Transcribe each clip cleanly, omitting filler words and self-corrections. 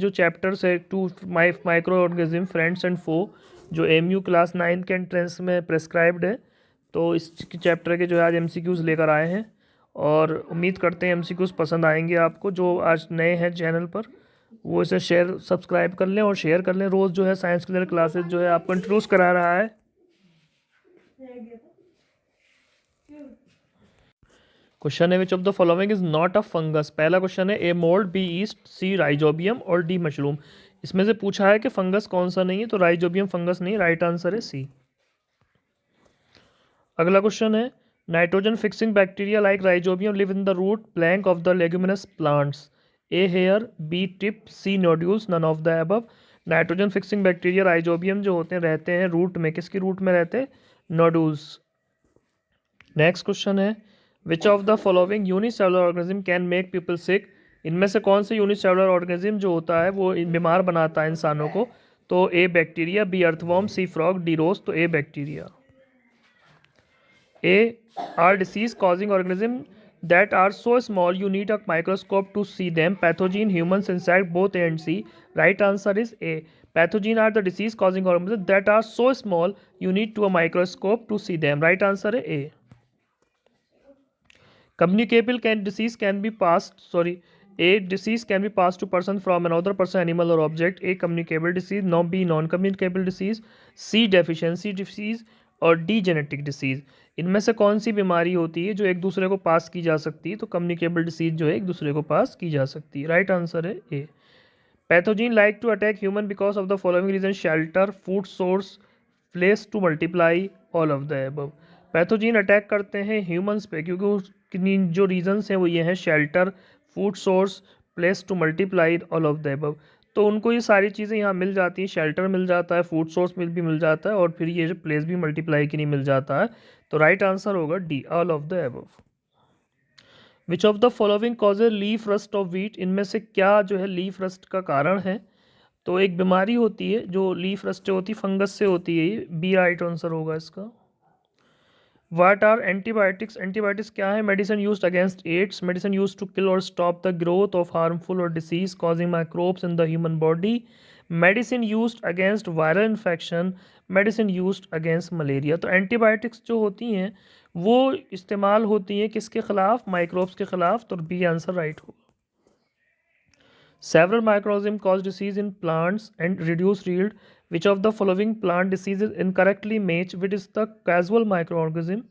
जो चैप्टर्स है two microorganism friends and foe, जो एमयू क्लास 9 के एंट्रेंस में प्रेस्क्राइब्ड है, तो इस चैप्टर के जो है आज एमसीक्यूज़ लेकर आए हैं और उम्मीद करते हैं एमसीक्यूज़ पसंद आएंगे आपको। जो आज नए हैं चैनल पर वो इसे सब्सक्राइब कर लें और शेयर कर लें। रोज़ जो है साइंस क्लियर क्लासेस जो है आपको इंट्रोड्यूस करा रहा है। क्वेश्चन है which of the following is not a fungus. पहला क्वेश्चन है a mould, B east, C rhizobium और डी मशरूम। इसमें से पूछा है कि फंगस कौन सा नहीं है, तो राइजोबियम फंगस नहीं, राइट आंसर है सी। अगला क्वेश्चन है nitrogen fixing bacteria like rhizobium live in the root plank of the leguminous plants. A hair, B tip, C nodules, none of the above. Nitrogen fixing bacteria rhizobium जो होते हैं रहते हैं root में, किसकी root में रहते हैं, नोड्यूल्स। नेक्स्ट क्वेश्चन है which of the following unicellular organism can make people sick. इनमें से कौन से यूनिसेलुलर ऑर्गेनिज्म जो होता है वो बीमार बनाता है इंसानों को, तो A bacteria, B earthworm, C frog, D rose, तो A bacteria. Are disease causing organism that are so small you need a microscope to see them. Pathogen, humans, insect, both A and C. Right answer is A. Pathogen are the disease causing organisms that are so small you need to a microscope to see them. Right answer is A. Communicable disease can be passed, A disease can be passed to person from another person, animal or object. A communicable disease, no, B non-communicable disease, C deficiency disease और D genetic disease. इनमें से कौन सी बीमारी होती है जो एक दूसरे को पास की जा सकती है, तो कम्युनिकेबल डिसीज जो है एक दूसरे को पास की जा सकती है। राइट आंसर है A. Pathogen like to attack human because of the following reason, shelter, food source, place to multiply, all of the above. Pathogen attack करते हैं ह्यूमंस पे क्योंकि उसकी जो रीजन्स हैं वो ये हैं shelter, food source, place to multiply, all of the above. तो उनको ये सारी चीज़ें यहाँ मिल जाती हैं, शेल्टर मिल जाता है, फूड सोर्स भी मिल जाता है और फिर ये जो प्लेस भी मल्टीप्लाई की नहीं मिल जाता है। तो राइट आंसर होगा D, all of the above. Which of the following causes leaf rust of wheat. इनमें से क्या जो है लीफ रस्ट का कारण है, तो एक बीमारी होती है जो लीफ रस्ट होती है, फंगस से होती है, ये बी राइट आंसर होगा इसका। What are antibiotics? Antibiotics क्या है? Medicine used against AIDS. Medicine used to kill or stop the growth of harmful or disease causing microbes in the human body. Medicine used against viral infection. Medicine used against malaria. तो antibiotics जो होती हैं वो इस्तेमाल होती हैं किसके खिलाफ, माइक्रोब्स के खिलाफ, तो बी आंसर राइट होगा। Several microorganisms cause disease in plants and reduce yield. Which of the following plant diseases incorrectly match with is the causal microorganism?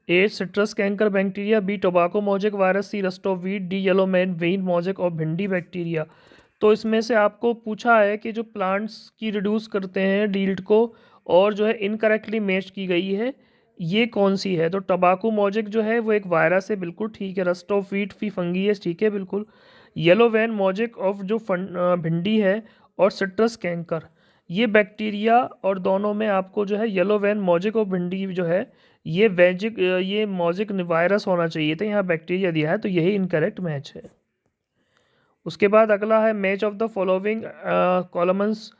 A. Citrus canker bacteria, B. Tobacco mosaic virus, C. rust of wheat, D. yellow man vein mosaic और भिंडी bacteria. तो इसमें से आपको पूछा है कि जो प्लांट्स की रिड्यूस करते हैं डील्ड को और जो है इनकरेक्टली मैच की गई है ये कौन सी है, तो टबाकू मॉजिक जो है वो एक वायरस है, बिल्कुल ठीक है। रस्ट ऑफ व्हीट भी फंगी है, ठीक है बिल्कुल। येलो वैन मॉजिक ऑफ जो भिंडी है और सिट्रस कैंकर ये बैक्टीरिया, और दोनों में आपको जो है येलो वैन मॉजिक और भिंडी जो है ये मॉजिक वायरस होना चाहिए था, यहाँ बैक्टीरिया दिया है, तो यही इनकरेक्ट मैच है। उसके बाद अगला है match of the following columns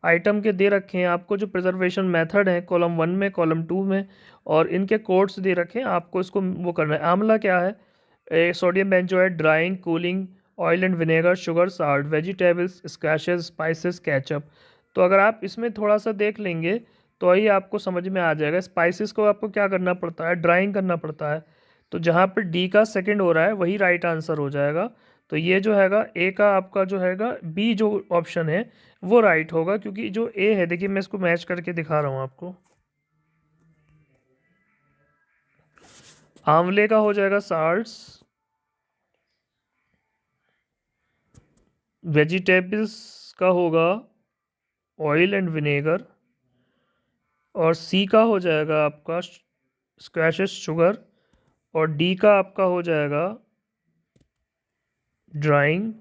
item के दे रखे हैं आपको जो प्रिजर्वेशन मेथड है कॉलम 1 में, कॉलम 2 में, और इनके कोड्स दे रखे हैं आपको, इसको वो करना है। आंवला क्या है, sodium benzoate, drying, cooling, oil and vinegar, sugar, salt, vegetables, squashes, spices, ketchup. तो अगर आप इसमें थोड़ा सा देख लेंगे तो ही आपको समझ में आ जाएगा। स्पाइसेस को आपको क्या करना पड़ता है, ड्राइंग करना पड़ता है, तो जहाँ पर डी का सेकेंड हो रहा है वही राइट आंसर हो जाएगा। तो ये जो हैगा ए का आपका जो हैगा बी जो ऑप्शन है वो राइट होगा, क्योंकि जो ए है देखिए मैं इसको मैच करके दिखा रहा हूँ आपको। आंवले का हो जाएगा साल्ट्स, वेजिटेबल्स का होगा ऑयल एंड विनेगर, और सी का हो जाएगा आपका स्क्वैशेस शुगर, और डी का आपका हो जाएगा ड्राइंग,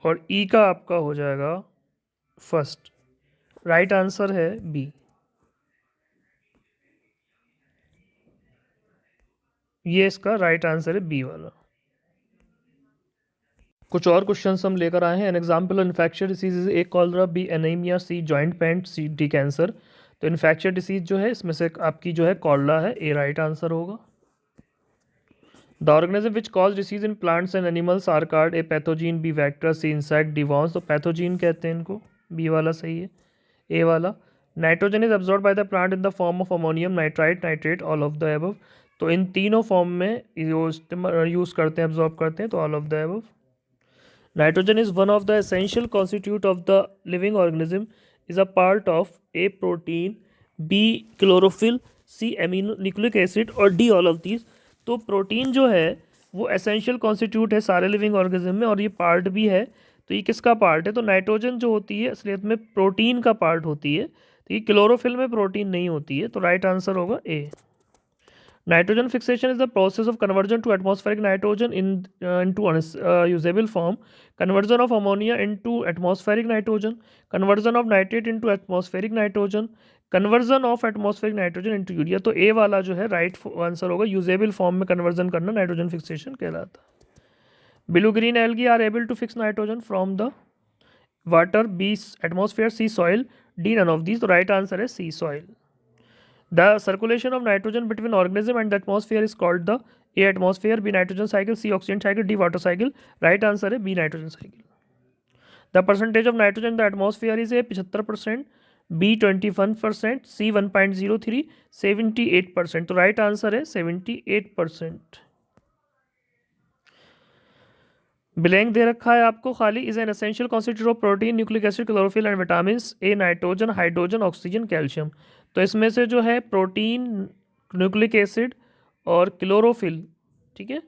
और ई का आपका हो जाएगा फर्स्ट। राइट आंसर है बी। ये इसका राइट आंसर है बी वाला। कुछ और क्वेश्चंस हम लेकर आए हैं। An example infectious disease, A cholera, B anaemia, C joint pain, C D cancer. तो इन्फेक्शियस डिसीज जो है इसमें से आपकी जो है कॉलरा है, ए राइट आंसर होगा। The organism which cause disease in plants and animals are called A pathogen, B vector, C insect, D worms. तो पैथोजीन कहते हैं इनको, बी वाला सही है। ए वाला, nitrogen is absorb by the plant in the form of ammonium, nitrite, nitrate, all of the above. तो इन तीनों फॉर्म में यूज़ करते हैं, एब्जॉर्ब करते हैं, तो all of the above. Nitrogen is one of the essential constituent of the living organism, is a part of A protein, B chlorophyll, C amino nucleic acid और D all of these। तो protein जो है वो essential constitute है सारे living organism में और ये पार्ट भी है। तो ये किसका पार्ट है? तो नाइट्रोजन जो होती है असलियत में प्रोटीन का पार्ट होती है। तो ये क्लोरोफिल में प्रोटीन नहीं होती है, तो राइट आंसर होगा ए। Nitrogen fixation is the process of conversion to atmospheric nitrogen into usable form, conversion of ammonia into atmospheric nitrogen, conversion of nitrate into atmospheric nitrogen, conversion of atmospheric nitrogen into urea। तो ए वाला जो है right answer होगा, usable form में conversion करना nitrogen fixation कहलाता है। Blue green algae are able to fix nitrogen from the water, B atmosphere, C soil, D none of these. तो राइट आंसर है C soil. The circulation of nitrogen between organism and the atmosphere is called the A atmosphere, B nitrogen cycle, C oxygen cycle, D water cycle। Right answer है B nitrogen cycle। The percentage of nitrogen in the atmosphere is A 75%, B 21%, C 1.03, 78%। तो right answer है 78%। Blank दे रखा है आपको खाली। Is an essential constitute of protein, nucleic acid, chlorophyll and vitamin. A nitrogen, hydrogen, oxygen, calcium. तो इसमें से जो है प्रोटीन, न्यूक्लिक एसिड और क्लोरोफिल, ठीक है,